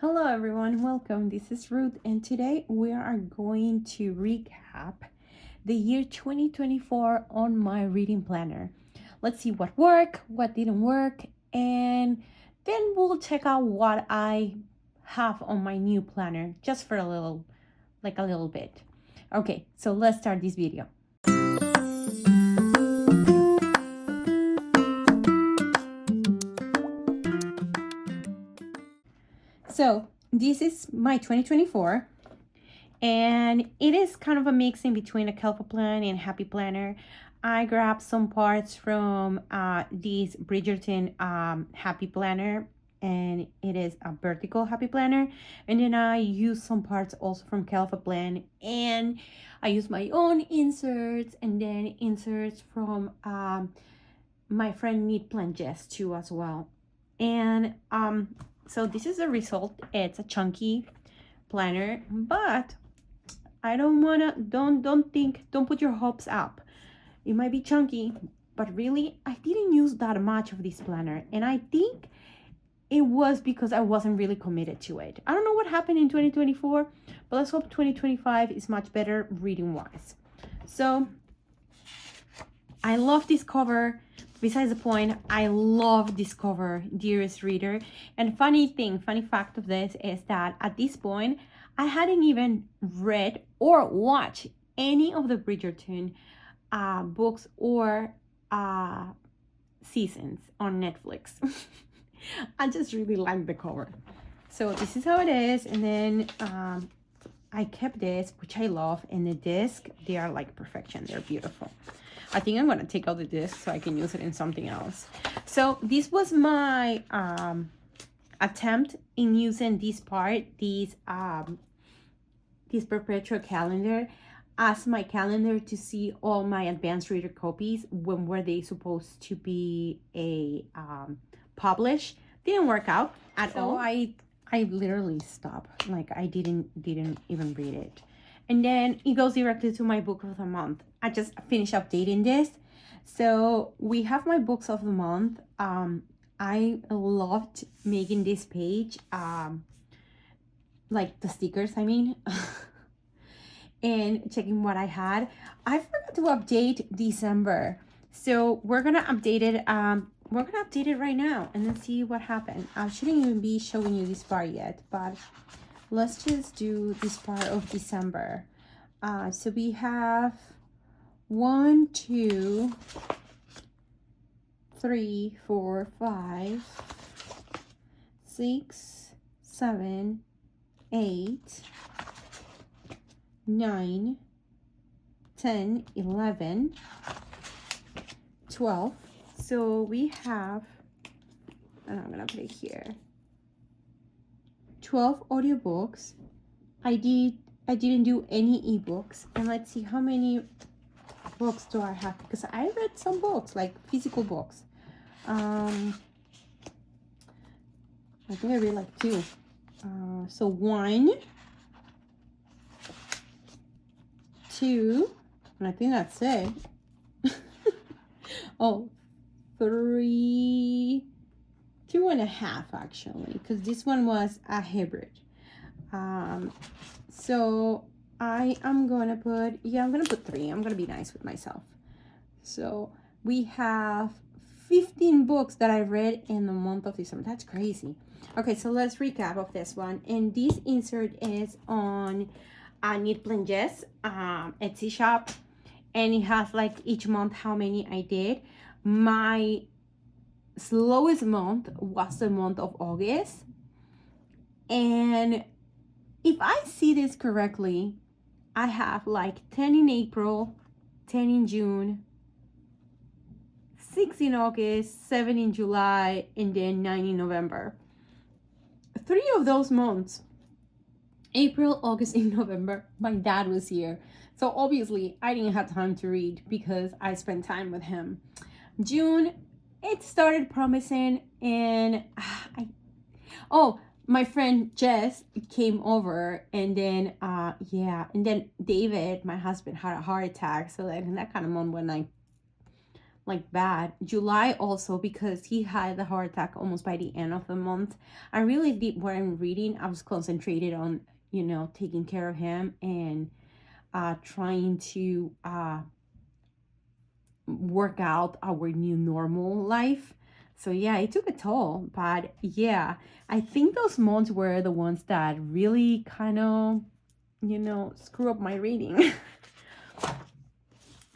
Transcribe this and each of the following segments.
Hello everyone, welcome. This is Ruth, and today we are going to recap the year 2024 on my reading planner. Let's see what worked, what didn't work, and then we'll check out what I have on my new planner just for a little bit. Okay, so let's start this video. So this is my 2024, and it is kind of a mix in between a Kelpa Plan and Happy Planner. I grabbed some parts from this Bridgerton Happy Planner, and it is a vertical Happy Planner. And then I use some parts also from Kelpa Plan, and I use my own inserts and then inserts from my friend Knit Plan Jess too as well. And so this is the result. It's a chunky planner, but I don't put your hopes up. It might be chunky, but really I didn't use that much of this planner, and I think it was because I wasn't really committed to it. I don't know what happened in 2024, but let's hope 2025 is much better reading wise. So I love this cover. Besides the point, I love this cover, dearest reader. And funny fact of this is that at this point, I hadn't even read or watched any of the Bridgerton books or seasons on Netflix. I just really like the cover. So this is how it is. And then I kept this, which I love. And the disc, they are like perfection. They're beautiful. I think I'm going to take out the disc so I can use it in something else. So this was my attempt in using this perpetual calendar as my calendar to see all my advanced reader copies. When were they supposed to be published? Didn't work out at all. I literally stopped. Like I didn't even read it. And then it goes directly to my book of the month. I just finished updating this. So we have my books of the month. I loved making this page, like the stickers, I mean, and checking what I had. I forgot to update December. So we're going to update it. We're going to update it right now and then see what happened. I shouldn't even be showing you this part yet, but let's just do this part of December. So we have 1, 2, 3, 4, 5, 6, 7, 8, 9, 10, 11, 12. So we have, and I'm gonna put it here, 12 audiobooks. I didn't do any ebooks. And let's see, how many books do I have? Because I read some books, like physical books. I think I read like 2. So 1, 2, and I think that's it. Oh, 3, 2.5 actually, because this one was a hybrid. So I am gonna put, I'm gonna put 3. I'm gonna be nice with myself. So we have 15 books that I read in the month of December. That's crazy. Okay, so let's recap of this one. And this insert is on Knit Plan Jess Etsy shop, and it has like each month how many I did. My slowest month was the month of August, and if I see this correctly, I have like 10 in April, 10 in June, 6 in August, 7 in July, and then 9 in November. 3 of those months, April, August, and November, my dad was here. So obviously I didn't have time to read because I spent time with him. June, it started promising, and my friend Jess came over, and then and then David, my husband, had a heart attack. So like in that kind of moment when I like bad. July also, because he had the heart attack almost by the end of the month. I really did what I'm reading. I was concentrated on, taking care of him and trying to work out our new normal life. So yeah, it took a toll, but yeah, I think those months were the ones that really kind of, screw up my reading.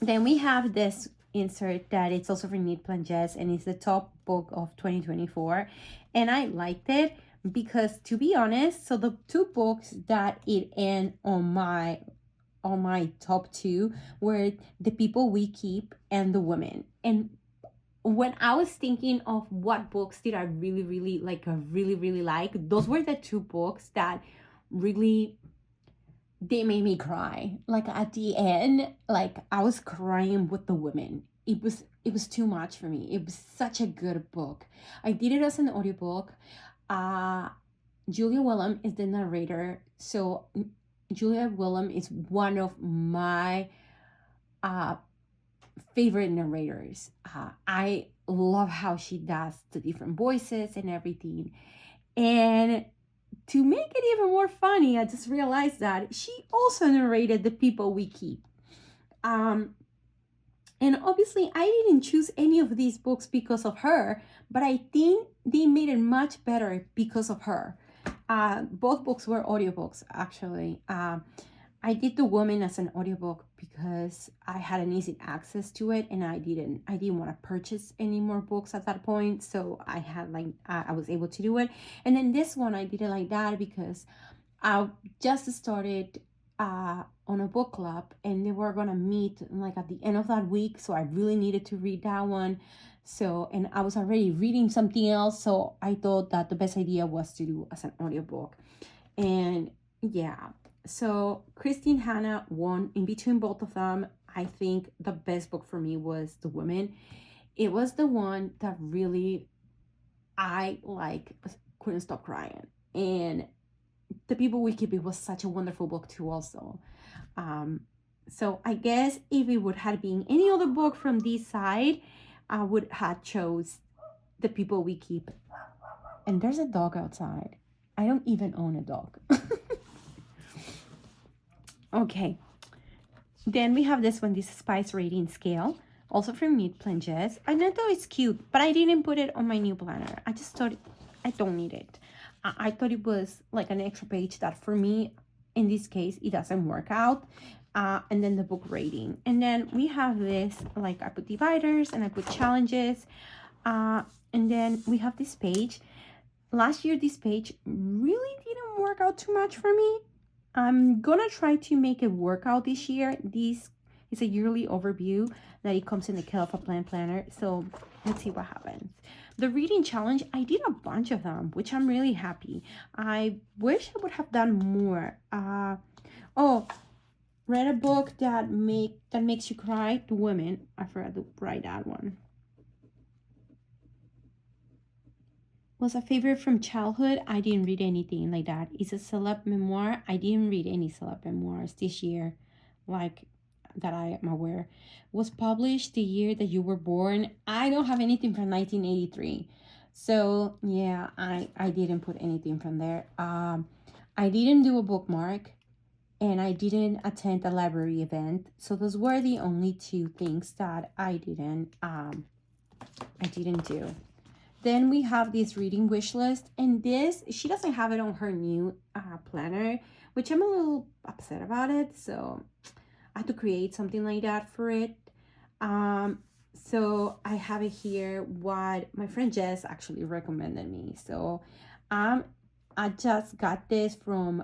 Then we have this insert that it's also for Need Planches, and it's the top book of 2024. And I liked it because, to be honest, so the two books that it end on my top two were The People We Keep and The Women. And when I was thinking of what books did I really, really like, those were the two books that really, they made me cry. Like at the end, like I was crying with The Women. It was too much for me. It was such a good book. I did it as an audiobook. Julia Willem is the narrator. So Julia Willem is one of my favorite narrators. I love how she does the different voices and everything. And to make it even more funny, I just realized that she also narrated The People We Keep. And obviously, I didn't choose any of these books because of her, but I think they made it much better because of her. Both books were audiobooks, actually. I did The Woman as an audiobook because I had an easy access to it, and I didn't want to purchase any more books at that point. So I had I was able to do it. And then this one, I did it like that because I just started on a book club, and they were gonna meet like at the end of that week. So I really needed to read that one. So, and I was already reading something else. So I thought that the best idea was to do as an audiobook. And yeah, so Christine Hanna won. In between both of them, I think the best book for me was The Women. It was the one that really I couldn't stop crying. And The People We Keep, it was such a wonderful book too also. So I guess if it would have been any other book from this side, I would have chose The People We Keep. And there's a dog outside. I don't even own a dog. Okay, then we have this one, this spice rating scale, also from Need Planches. And I thought it's cute, but I didn't put it on my new planner. I just thought I don't need it. I thought it was like an extra page that for me, in this case, it doesn't work out. And then the book rating. And then we have this, like I put dividers and I put challenges. And then we have this page. Last year, this page really didn't work out too much for me. I'm gonna try to make it work out this year. This is a yearly overview that it comes in the Care of a Plan planner. So let's see what happens. The reading challenge, I did a bunch of them, which I'm really happy. I wish I would have done more. Read a book that makes you cry, The Women. I forgot to write that one. Was a favorite from childhood. I didn't read anything like that. It's a celeb memoir. I didn't read any celeb memoirs this year, like that I am aware. Was published the year that you were born. I don't have anything from 1983. So yeah, I didn't put anything from there. I didn't do a bookmark, and I didn't attend a library event. So those were the only two things that I didn't do. Then we have this reading wish list, and this, she doesn't have it on her new planner, which I'm a little upset about it. So I had to create something like that for it. So I have it here, what my friend Jess actually recommended me. So I just got this from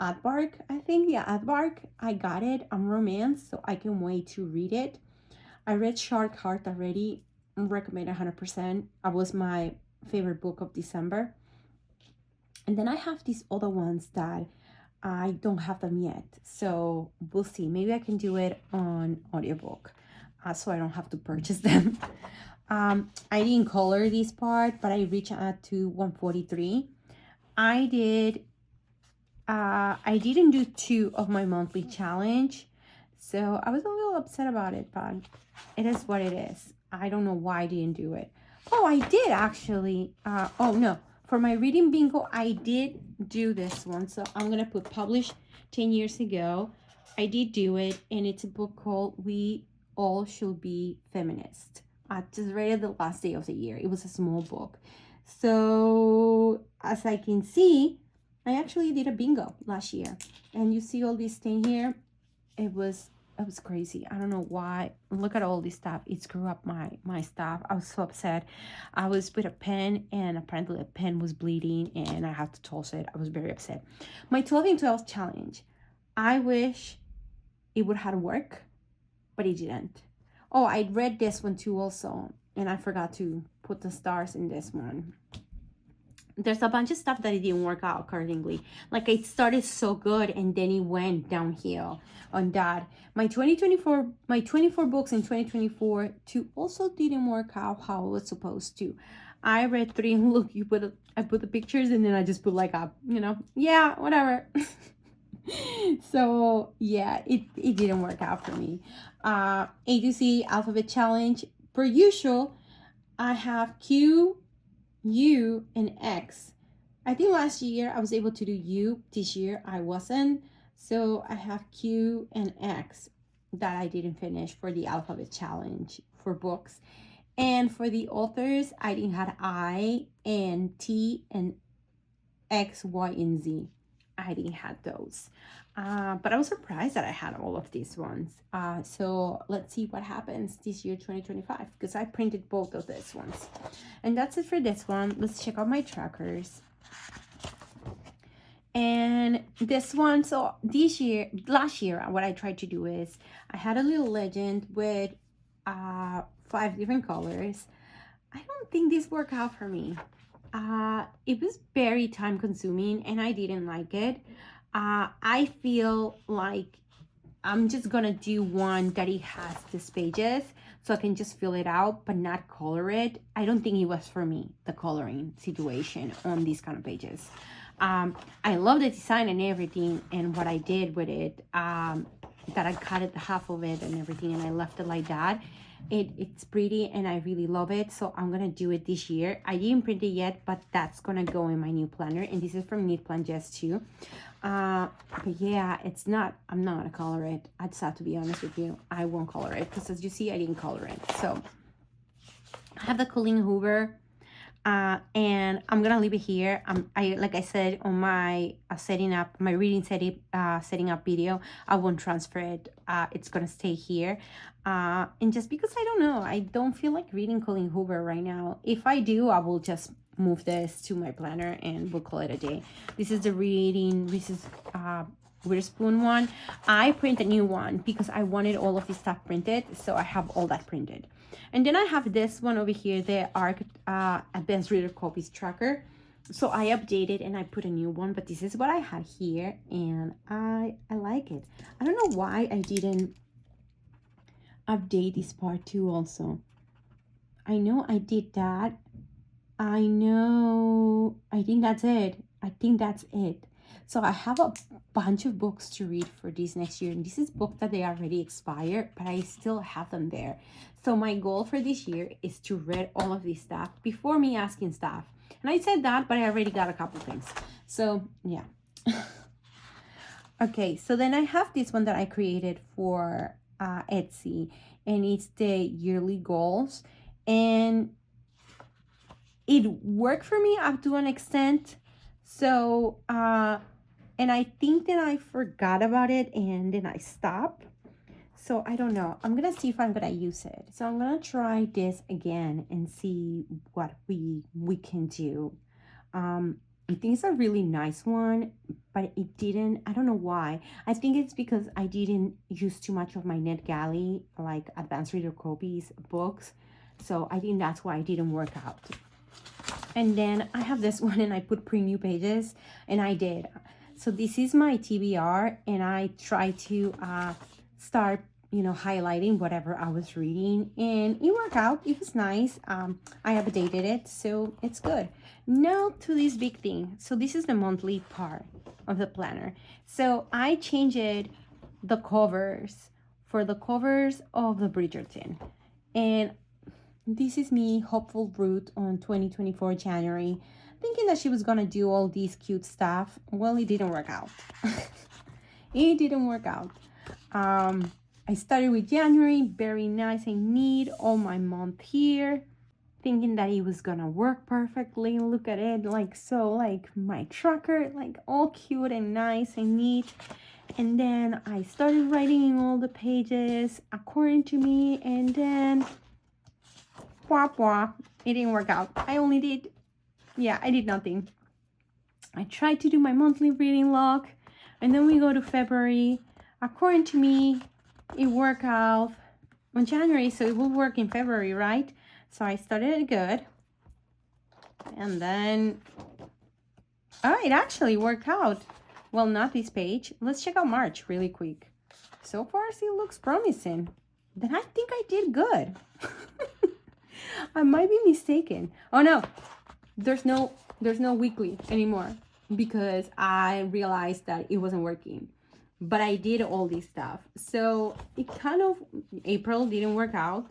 Adbark, I think. Yeah, Adbark. I got it. I'm romance, so I can wait to read it. I read Shark Heart already. Recommend 100%. It was my favorite book of December. And then I have these other ones that I don't have them yet. So we'll see. Maybe I can do it on audiobook so I don't have to purchase them. I didn't color this part, but I reached out to 143. I didn't do 2 of my monthly challenge. So I was a little upset about it, but it is what it is. I don't know why I didn't do it. Oh, I did actually. Oh no, for my reading bingo, I did do this one. So I'm gonna put published 10 years ago. I did do it, and it's a book called We All Should Be Feminist. I just read it the last day of the year. It was a small book. So as I can see, I actually did a bingo last year, and you see all this thing here. It was crazy. I don't know why. Look at all this stuff. It screwed up my stuff. I was so upset. I was with a pen, and apparently a pen was bleeding, and I had to toss it. I was very upset. My 12 in 12 challenge. I wish it would have worked, but it didn't. Oh, I read this one too also, and I forgot to put the stars in this one. There's a bunch of stuff that it didn't work out accordingly. Like, it started so good and then it went downhill on that. My 24 books in 2024 too also didn't work out how it was supposed to. I read 3 and look, I put the pictures and then I just put like a, yeah, whatever. So yeah, it didn't work out for me. A to Z alphabet challenge. Per usual, I have Q, U, and X. I think last year I was able to do U. This year I wasn't. So I have Q and X that I didn't finish for the alphabet challenge for books. And for the authors, I didn't have I and T and X, Y, and Z. I didn't have those. But I was surprised that I had all of these ones. So let's see what happens this year, 2025, because I printed both of these ones. And that's it for this one. Let's check out my trackers. And this one, so last year, what I tried to do is I had a little legend with 5 different colors. I don't think this worked out for me. It was very time consuming and I didn't like it. I feel like I'm just gonna do one that it has these pages so I can just fill it out but not color it. I don't think it was for me, the coloring situation on these kind of pages. I love the design and everything, and what I did with it, that I cut it half of it and everything and I left it like that. It's pretty and I really love it, so I'm gonna do it this year. I didn't print it yet, but that's gonna go in my new planner, and this is from Knit Plan Jess too. But yeah, I'm not gonna color it. I just have to be honest with you. I won't color it because, as you see, I didn't color it. So I have the Colleen Hoover, and I'm gonna leave it here. Like I said on my setting up my reading setting up video, I won't transfer it. It's gonna stay here. And just because I don't know, I don't feel like reading Colleen Hoover right now. If I do, I will just move this to my planner and we'll call it a day. This is the Reese's Witherspoon one. I print a new one because I wanted all of this stuff printed, so I have all that printed. And then I have this one over here, the ARC Advanced Reader Copies Tracker. So I updated and I put a new one, but this is what I had here and I like it. I don't know why I didn't update this part too also. I know I did that. I know, I think that's it. So I have a bunch of books to read for this next year, and this is books that they already expired, but I still have them there. So my goal for this year is to read all of this stuff before me asking stuff. And I said that, but I already got a couple things. So yeah. Okay, so then I have this one that I created for Etsy, and it's the yearly goals, and it worked for me up to an extent. So and I think that I forgot about it and then I stopped. So I don't know. I'm gonna see if I'm gonna use it. So I'm gonna try this again and see what we can do. I think it's a really nice one, but it didn't, I don't know why. I think it's because I didn't use too much of my NetGalley, like Advanced Reader Copies books. So I think that's why it didn't work out. And then I have this one and I put pre-new pages, and I did. So this is my TBR, and I try to start, highlighting whatever I was reading, and it worked out. It was nice. I updated it, so it's good. Now to this big thing. So this is the monthly part of the planner. So I changed the covers for the covers of the Bridgerton. And this is me, hopeful Ruth, on 2024 January, thinking that she was gonna do all these cute stuff. Well, it didn't work out. It didn't work out. I started with January, very nice and neat, all my month here, thinking that it was gonna work perfectly. Look at it, like so, like my tracker, like all cute and nice and neat. And then I started writing all the pages according to me, and then it didn't work out. I did nothing. I tried to do my monthly reading log, and then we go to February. According to me, it worked out on January, so it will work in February, right? So I started it good, and then it actually worked out. Well, not this page. Let's check out March really quick. So far, it looks promising. Then I think I did good. I might be mistaken. Oh no, there's no weekly anymore because I realized that it wasn't working. But I did all this stuff. So it kind of, April didn't work out.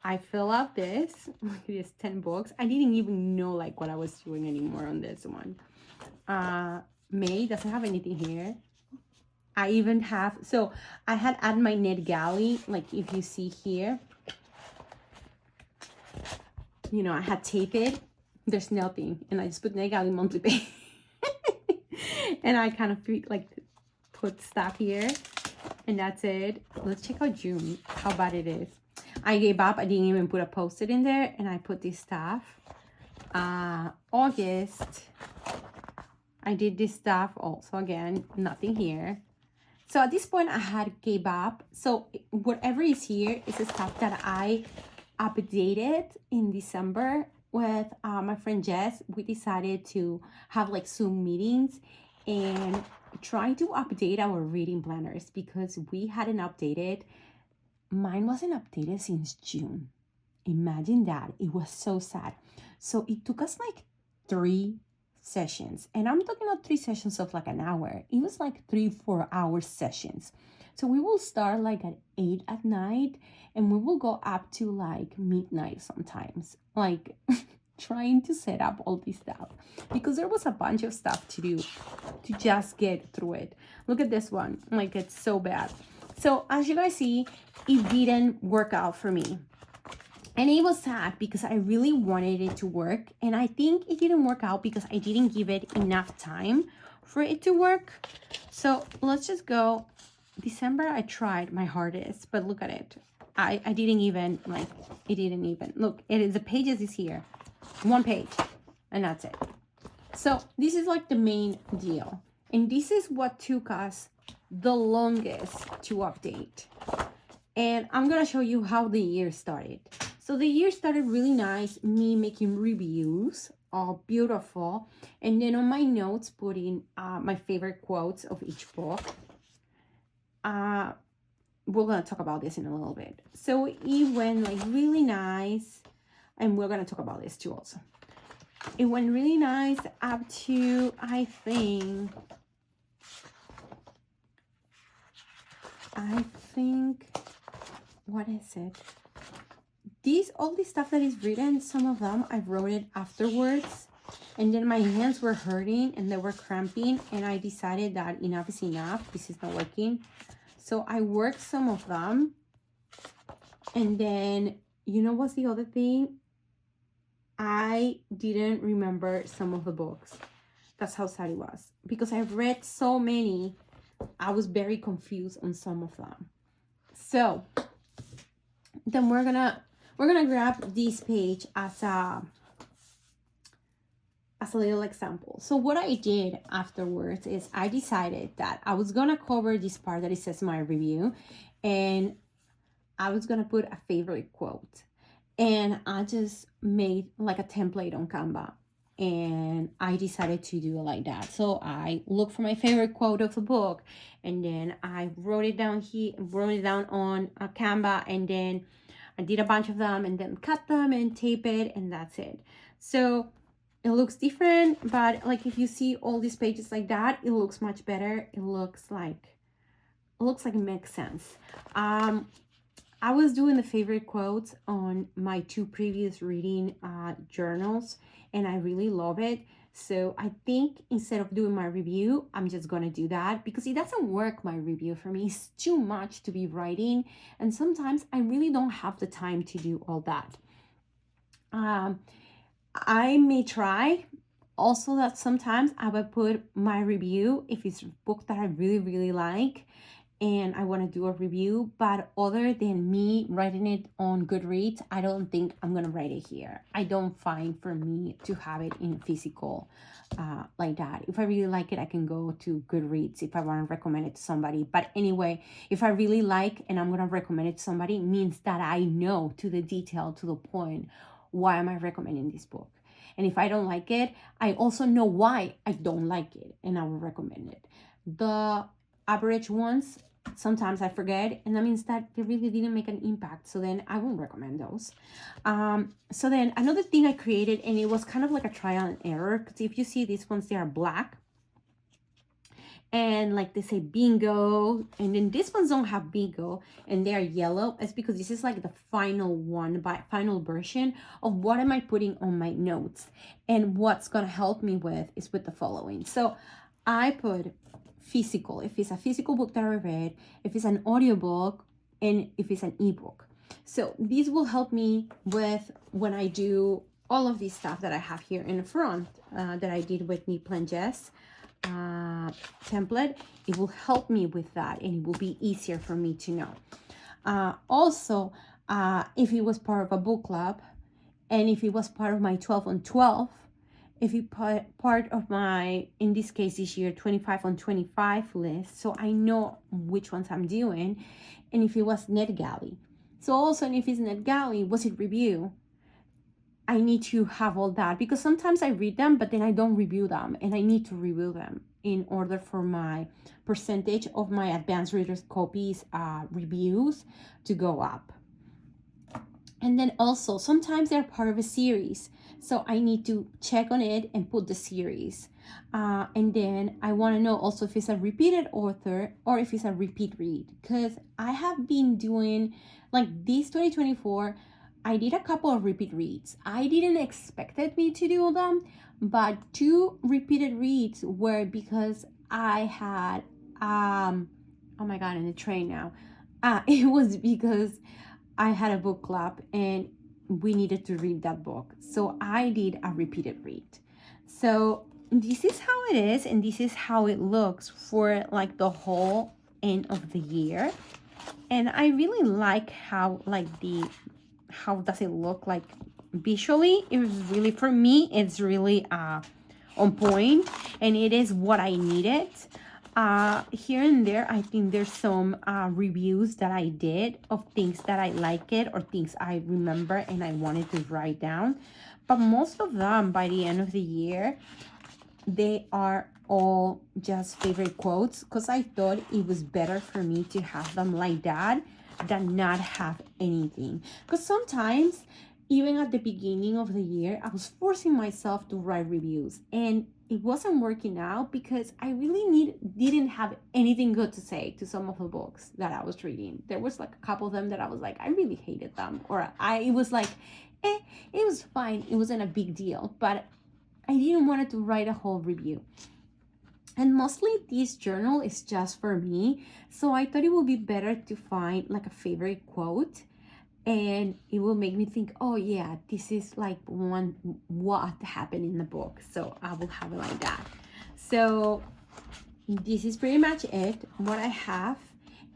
I fill out this. Look at this, 10 books. I didn't even know like what I was doing anymore on this one. May doesn't have anything here. I even have, so I had added my NetGalley, like if you see here, you know, I had taped it. There's nothing. And I just put NetGalley monthly pay. And I kind of like put stuff here. And that's it. Let's check out June, how bad it is. I gave up. I didn't even put a post-it in there. And I put this stuff. August, I did this stuff also. Again, nothing here. So at this point, I had gave up. So whatever is here is the stuff that I updated in December with my friend Jess. We decided to have like Zoom meetings and try to update our reading planners because we hadn't updated. Mine wasn't updated since June. Imagine that. It was so sad. So it took us like 3 sessions, and I'm talking about 3 sessions of like an hour. It was like 3-4 hour sessions. So we will start like at 8 at night, and we will go up to like midnight sometimes, like trying to set up all this stuff because there was a bunch of stuff to do to just get through it. Look at this one, like it's so bad. So as you guys see, it didn't work out for me. And it was sad because I really wanted it to work. And I think it didn't work out because I didn't give it enough time for it to work. So let's just go. December, I tried my hardest, but look at it. I didn't even, like, it didn't even. Look, it is, the pages is here. 1 page. And that's it. So this is like the main deal. And this is what took us the longest to update. And I'm going to show you how the year started. So the year started really nice, me making reviews, all beautiful. And then on my notes, putting my favorite quotes of each book. We're going to talk about this in a little bit. So it went like really nice. And we're going to talk about this too also. It went really nice up to, I think, what is it? All this stuff that is written, some of them I wrote it afterwards, and then my hands were hurting and they were cramping, and I decided that enough is enough. This is not working. So I worked some of them, and then, you know what's the other thing? I didn't remember some of the books. That's how sad it was. Because I've read so many, I was very confused on some of them. So then we're gonna grab this page as a little example. So what I did afterwards is I decided that I was gonna cover this part that it says my review, and I was gonna put a favorite quote. And I just made like a template on Canva, and I decided to do it like that. So I looked for my favorite quote of the book, and then I wrote it down here, wrote it down on Canva, and then I did a bunch of them and then cut them and tape it, and that's it. So it looks different, but like if you see all these pages like that, it looks much better. It looks like looks like it makes sense. I was doing the favorite quotes on my 2 previous reading journals, and I really love it. So I think instead of doing my review, I'm just gonna do that because it doesn't work, my review for me. It's too much to be writing, and sometimes I really don't have the time to do all that. I may try also that sometimes I would put my review if it's a book that I really, really like and I want to do a review, but other than me writing it on Goodreads, I don't think I'm gonna write it here. I don't find for me to have it in physical like that. If I really like it, I can go to Goodreads if I want to recommend it to somebody. But anyway, if I really like and I'm gonna recommend it to somebody, it means that I know to the detail, to the point, why am I recommending this book. And if I don't like it, I also know why I don't like it, and I will recommend it. The average ones, sometimes I forget, and that means that they really didn't make an impact, so then I won't recommend those. So then another thing I created, and it was kind of like a trial and error, because if you see these ones, they are black and like they say bingo, and then these ones don't have bingo and they are yellow. It's because this is like the final one, by final version of what am I putting on my notes. And what's gonna help me with is with the following. So I put physical, if it's a physical book that I read, if it's an audiobook, and if it's an ebook. So these will help me with when I do all of this stuff that I have here in the front that I did with Knit Plan Jess template. It will help me with that, and it will be easier for me to know. Also, if it was part of a book club, and if it was part of my 12 on 12, if it part of my, in this case this year, 25 on 25 list, so I know which ones I'm doing, and if it was NetGalley. So also, and if it's NetGalley, was it review? I need to have all that, because sometimes I read them, but then I don't review them, and I need to review them in order for my percentage of my advanced readers copies reviews to go up. And then also, sometimes they're part of a series, so I need to check on it and put the series. And then I want to know also if it's a repeated author or if it's a repeat read, because I have been doing, like this 2024, I did a couple of repeat reads. I didn't expect me to do them, but 2 repeated reads were because I had, oh my God, in the train now. It was because I had a book club and we needed to read that book. So I did a repeated read. So this is how it is, and this is how it looks for like the whole end of the year. And I really like how how does it look like visually. It was really, for me, it's really on point, and it is what I needed. Here and there, I think there's some reviews that I did of things that I like it or things I remember and I wanted to write down. But most of them, by the end of the year, they are all just favorite quotes, because I thought it was better for me to have them like that than not have anything. Because sometimes, even at the beginning of the year, I was forcing myself to write reviews, and it wasn't working out because I really didn't have anything good to say to some of the books that I was reading. There was like a couple of them that I was like, I really hated them, or it was like, it was fine, it wasn't a big deal, but I didn't want to write a whole review. And mostly this journal is just for me, so I thought it would be better to find like a favorite quote, and it will make me think, oh yeah, this is like what happened in the book, so I will have it like that. So this is pretty much it, what I have.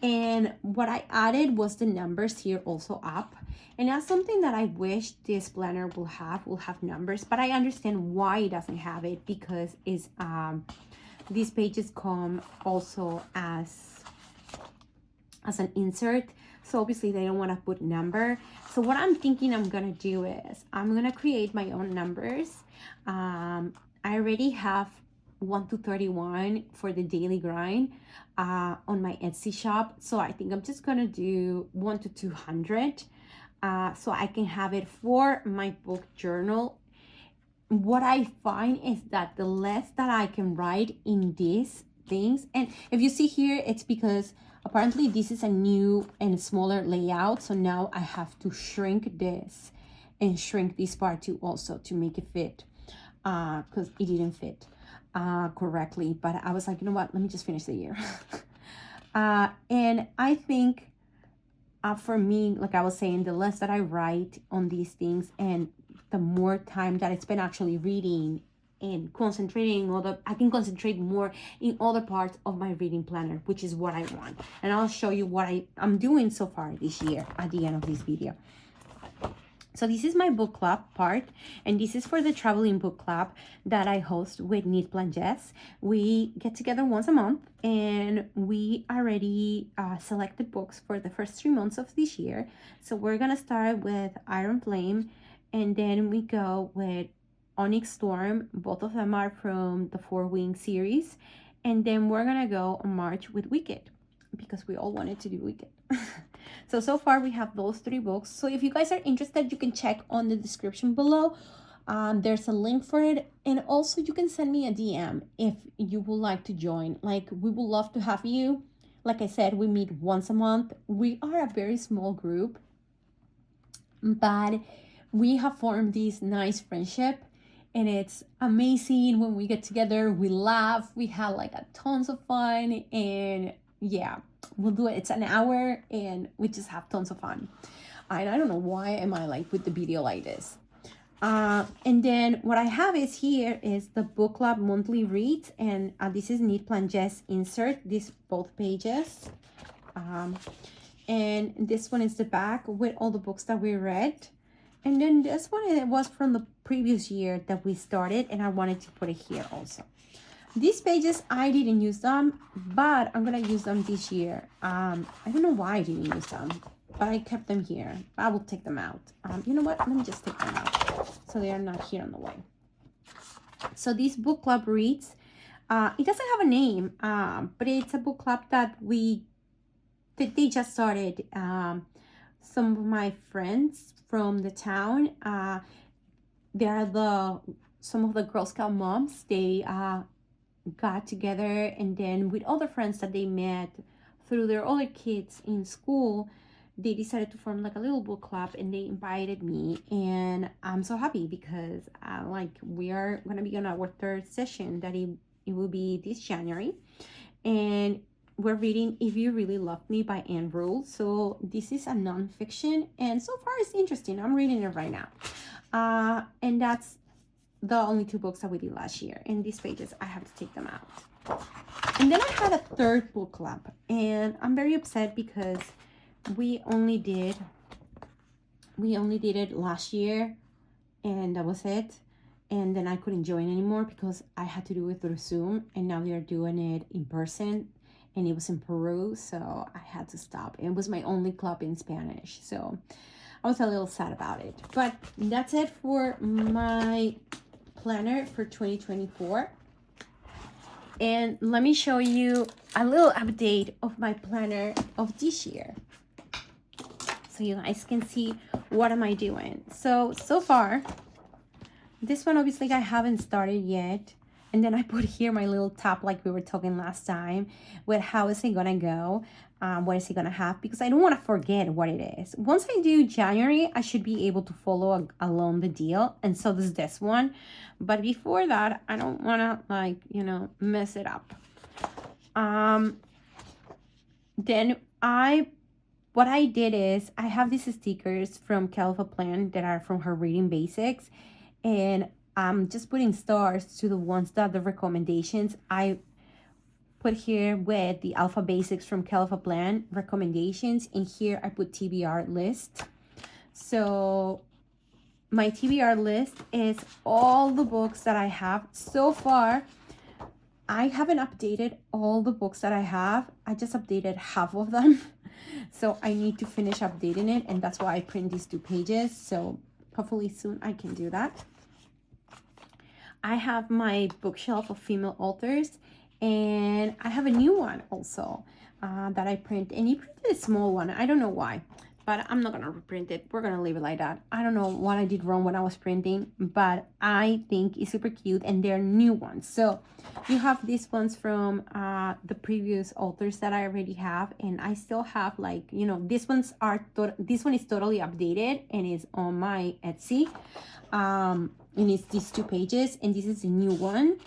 And what I added was the numbers here also up, and that's something that I wish this planner will have numbers, but I understand why it doesn't have it, because it's these pages come also as an insert, so obviously they don't want to put number. So what I'm thinking I'm gonna do is I'm gonna create my own numbers. I already have 1 to 31 for the daily grind on my Etsy shop, so I think I'm just gonna do 1 to 200 so I can have it for my book journal. What I find is that the less that I can write in this things. And if you see here, it's because apparently this is a new and smaller layout. So now I have to shrink this and shrink this part too also to make it fit, because it didn't fit correctly. But I was like, you know what, let me just finish the year. And I think for me, like I was saying, the less that I write on these things and the more time that I spend actually reading and concentrating I can concentrate more in other parts of my reading planner, which is what I want. And I'll show you what I'm doing so far this year at the end of this video. So this is my book club part, and this is for the traveling book club that I host with Knit Plan Jess. We get together once a month, and we already selected books for the first 3 months of this year. So we're gonna start with Iron Flame, and then we go with Onyx Storm. Both of them are from the Four Wings series, and then we're gonna go on March with Wicked, because we all wanted to do Wicked. So far we have those 3 books. So if you guys are interested, you can check on the description below. There's a link for it, and also you can send me a DM if you would like to join. Like, we would love to have you. Like I said, we meet once a month. We are a very small group, but we have formed this nice friendship, and it's amazing when we get together. We laugh, we have like tons of fun, and yeah, we'll do it. It's an hour and we just have tons of fun. And I don't know why am I like with the video like this. And then what I have is here is the book club monthly reads, and this is Knit Plan Jess insert, these both pages. And this one is the back with all the books that we read. And then this one, it was from the previous year that we started, and I wanted to put it here also. These pages, I didn't use them, but I'm gonna use them this year. I don't know why I didn't use them, but I kept them here. I will take them out. You know what? Let me just take them out so they are not here on the way. So this book club reads, it doesn't have a name, but it's a book club that they just started. Some of my friends from the town, they are some of the Girl Scout moms. They got together, and then with other friends that they met through their other kids in school, they decided to form like a little book club, and they invited me, and I'm so happy because like we are gonna be on our 3rd session, that it will be this January, and we're reading If You Really Love Me by Anne Rule. So this is a nonfiction, and so far it's interesting. I'm reading it right now, and that's the only 2 books that we did last year. And these pages, I have to take them out. And then I had a 3rd book club, and I'm very upset because we only did it last year, and that was it. And then I couldn't join anymore because I had to do it through Zoom, and now they are doing it in person, and it was in Peru, so I had to stop. It was my only club in Spanish, so I was a little sad about it. But that's it for my planner for 2024. And let me show you a little update of my planner of this year, so you guys can see what am I doing. So far, this one obviously I haven't started yet. And then I put here my little tab like we were talking last time with how is it gonna go, what is it gonna have, because I don't want to forget what it is. Once I do January, I should be able to follow along the deal, and so does this one. But before that, I don't want to, like, you know, mess it up. Then what I did is I have these stickers from Kelva Plan that are from her Reading Basics, and I'm just putting stars to the ones that the recommendations I put here with the Alpha Basics from Kelva Plan recommendations, and here I put TBR list. So my TBR list is all the books that I have so far. I haven't updated all the books that I have. I just updated half of them. So I need to finish updating it, and that's why I print these 2 pages. So hopefully soon I can do that. I have my bookshelf of female authors, and I have a new one also that I print, and he printed a small one. I don't know why. but I'm not gonna reprint it. We're gonna leave it like that. I don't know what I did wrong when I was printing, but I think it's super cute, and they're new ones. So you have these ones from the previous authors that I already have, and I still have, like, you know, these ones are this one is totally updated and is on my Etsy. And it's these 2 pages, and this is a new one,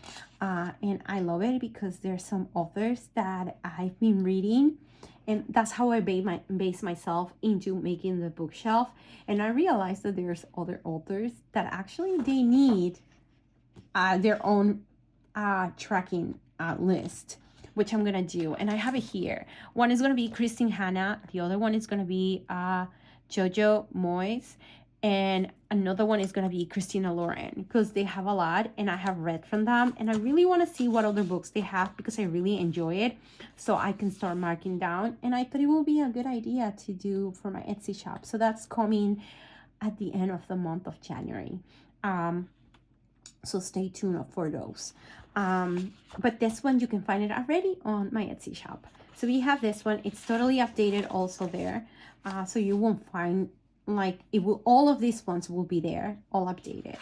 and I love it because there's some authors that I've been reading, and that's how I base myself into making the bookshelf. And I realized that there's other authors that actually they need their own tracking list, which I'm gonna do, and I have it here. One is gonna be Christine Hanna, the other one is gonna be Jojo Moyes, and another one is gonna be Christina Lauren, because they have a lot and I have read from them, and I really want to see what other books they have because I really enjoy it, so I can start marking down. And I thought it would be a good idea to do for my Etsy shop, so that's coming at the end of the month of January. So stay tuned for those. But this one, you can find it already on my Etsy shop. So we have this one. It's totally updated also there. So you won't find, like, it will, all of these ones will be there, all updated.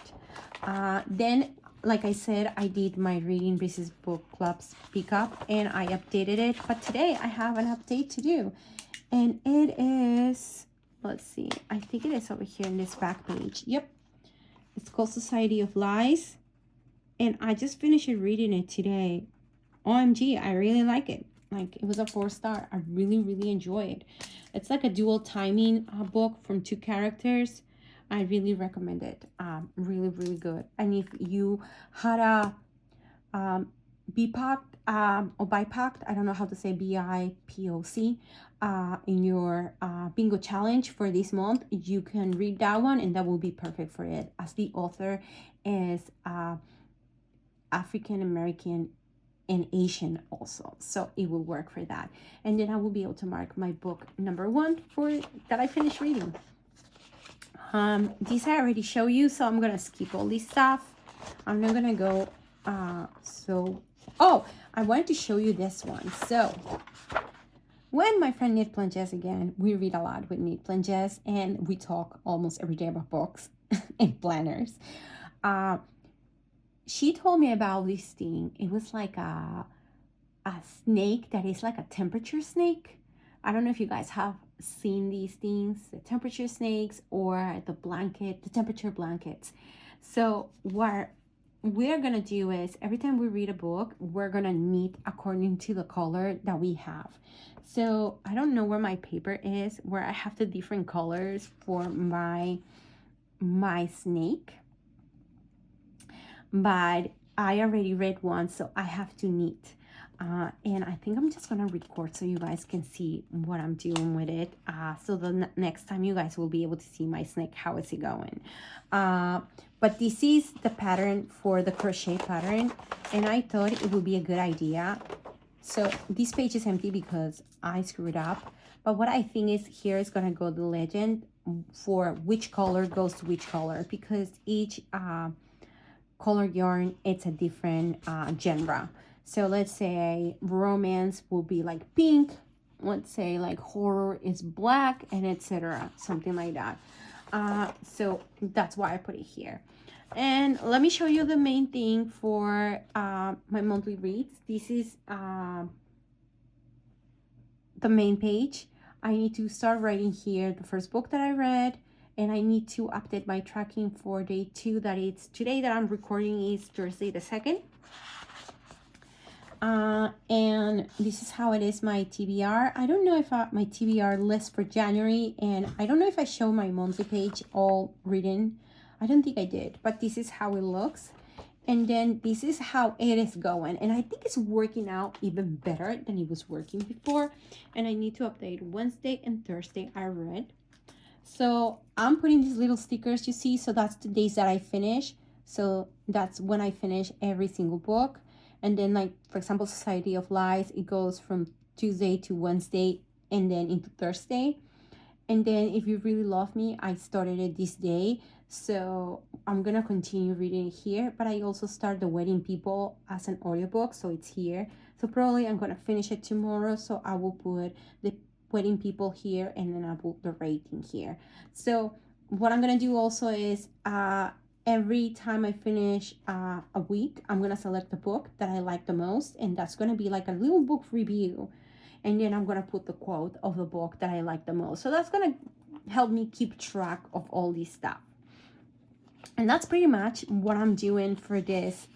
Then, like I said, I did my Reading Business Book Club's pickup and I updated it. But today I have an update to do. And it is, let's see, I think it is over here in this back page. Yep. It's called Society of Lies, and I just finished reading it today. OMG, I really like it. Like, it was a 4-star. I really, really enjoy it. It's like a dual timing book from 2 characters. I really recommend it. Really, really good. And if you had a BIPOC or BIPOC, I don't know how to say BIPOC, in your bingo challenge for this month, you can read that one, and that will be perfect for it, as the author is African American and Asian also, so it will work for that. And then I will be able to mark my book number 1 for that I finished reading. These I already show you, so I'm gonna skip all this stuff. I'm not gonna go oh, I wanted to show you this one. So when my friend Knit Planches, again, we read a lot with Knit Planches, and we talk almost every day about books and planners. She told me about this thing. It was like a snake that is like a temperature snake. I don't know if you guys have seen these things, the temperature snakes or the temperature blankets. So what we're gonna do is, every time we read a book, we're gonna knit according to the color that we have. So I don't know where my paper is, where I have the different colors for my snake, but I already read one, so I have to knit. And I think I'm just gonna record so you guys can see what I'm doing with it. So the next time you guys will be able to see my snake, how is it going. But this is the pattern for the crochet pattern, and I thought it would be a good idea. So this page is empty because I screwed up. But what I think is, here is gonna go the legend for which color goes to which color, because each color yarn, it's a different genre. So let's say romance will be like pink, let's say like horror is black, and etc., something like that. So that's why I put it here. And let me show you the main thing for my monthly reads. This is the main page. I need to start writing here the first book that I read, and I need to update my tracking for day 2. That it's today that I'm recording is Thursday the 2nd. And this is how it is, my TBR. I don't know if my TBR list for January, and I don't know if I show my monthly page all written. I don't think I did, but this is how it looks. And then this is how it is going. And I think it's working out even better than it was working before. And I need to update Wednesday and Thursday I read. So I'm putting these little stickers, you see, so that's the days that I finish. So that's when I finish every single book. And then, like, for example, Society of Lies, it goes from Tuesday to Wednesday and then into Thursday. And then If You Really Love Me, I started it this day. So I'm going to continue reading it here. But I also start The Wedding People as an audiobook, so it's here. So probably I'm going to finish it tomorrow. So I will put the putting people here, and then I put the rating here. So what I'm gonna do also is every time I finish a week, I'm gonna select a book that I like the most, and that's gonna be like a little book review, and then I'm gonna put the quote of the book that I like the most. So that's gonna help me keep track of all this stuff. And that's pretty much what I'm doing for this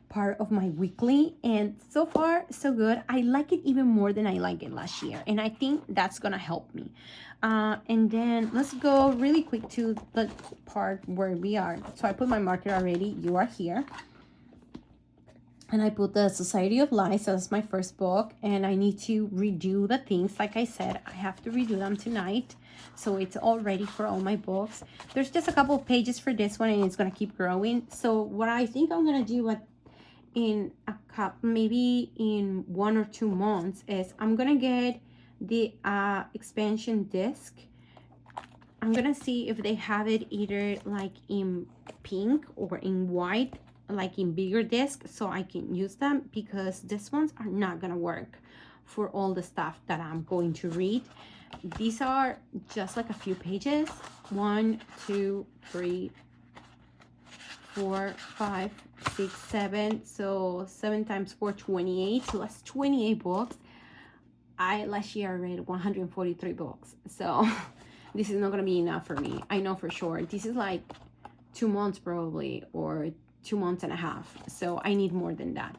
part of my weekly, and so far so good. I like it even more than I liked it last year, and I think that's gonna help me. And then let's go really quick to the part where we are. So I put my marker already. You are here. And I put the Society of Lies as my first book, and I need to redo the things. Like I said, I have to redo them tonight, so it's all ready for all my books. There's just a couple of pages for this one, and it's gonna keep growing. So what I think I'm gonna do in maybe in 1 or 2 months is I'm gonna get the expansion disc. I'm gonna see if they have it either like in pink or in white, like in bigger disc, so I can use them, because these ones are not gonna work for all the stuff that I'm going to read. These are just like a few pages. 1, 2, 3, 4, 5, 6, 7. So 7 times 4, 28. So that's 28 books. Last year I read 143 books. So this is not gonna be enough for me. I know for sure. This is like 2 months probably, or 2 months and a half. So I need more than that.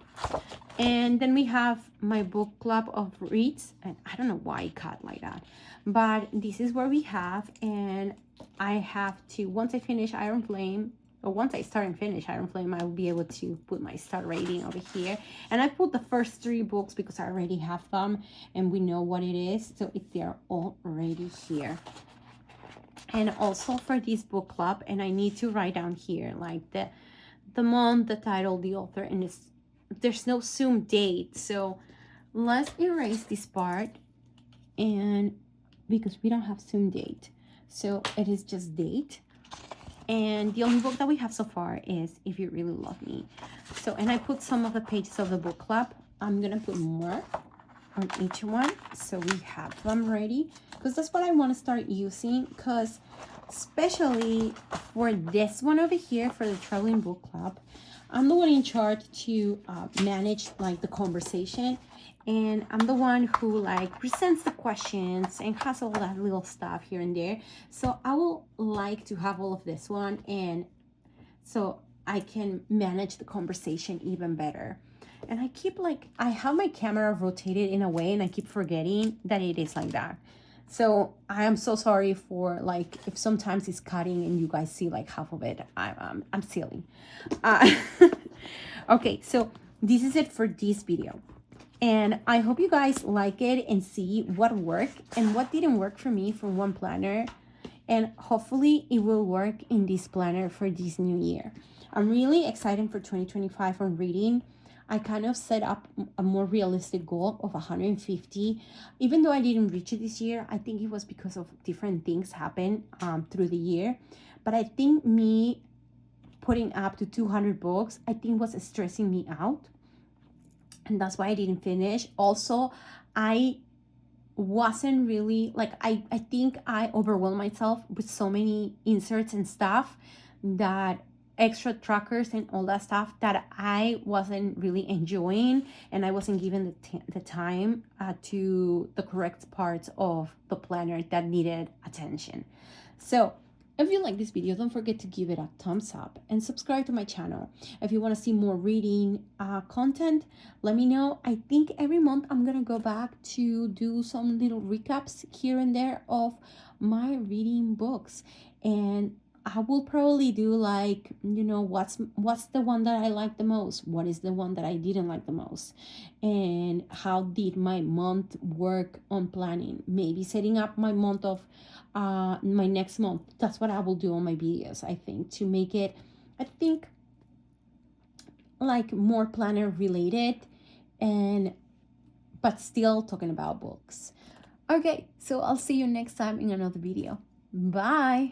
And then we have my book club of reads, and I don't know why I cut like that, but this is where we have, and I have to, once I finish Iron Flame, or once I start and finish Iron Flame, I will be able to put my star rating over here. And I put the first 3 books because I already have them and we know what it is, so they're already here. And also for this book club, and I need to write down here like the month, the title, the author, and there's no Zoom date. So let's erase this part, and because we don't have Zoom date, so it is just date. And the only book that we have so far is If You Really Love Me. So, and I put some of the pages of the book club. I'm gonna put more on each one, so we have them ready, because that's what I want to start using, because especially for this one over here, for the traveling book club, I'm the one in charge to manage like the conversation, and I'm the one who like presents the questions and has all that little stuff here and there. So I will like to have all of this one, and so I can manage the conversation even better. And I keep like, I have my camera rotated in a way, and I keep forgetting that it is like that. So I am so sorry for like if sometimes it's cutting and you guys see like half of it. I'm silly. Okay, so this is it for this video, and I hope you guys like it and see what worked and what didn't work for me from one planner, and hopefully it will work in this planner for this new year. I'm really excited for 2025 on reading. I kind of set up a more realistic goal of 150. Even though I didn't reach it this year, I think it was because of different things happen through the year. But I think me putting up to 200 books, I think was stressing me out. And that's why I didn't finish. Also, I wasn't really, like, I think I overwhelmed myself with so many inserts and stuff, that extra trackers and all that stuff, that I wasn't really enjoying, and I wasn't given the time to the correct parts of the planner that needed attention. So if you like this video, don't forget to give it a thumbs up and subscribe to my channel. If you want to see more reading content, let me know. I think every month I'm gonna go back to do some little recaps here and there of my reading books, and I will probably do like, you know, what's the one that I like the most, what is the one that I didn't like the most, and how did my month work on planning, maybe setting up my month of my next month. That's what I will do on my videos, I think, to make it, I think, like more planner related, and but still talking about books. Okay, so I'll see you next time in another video. Bye.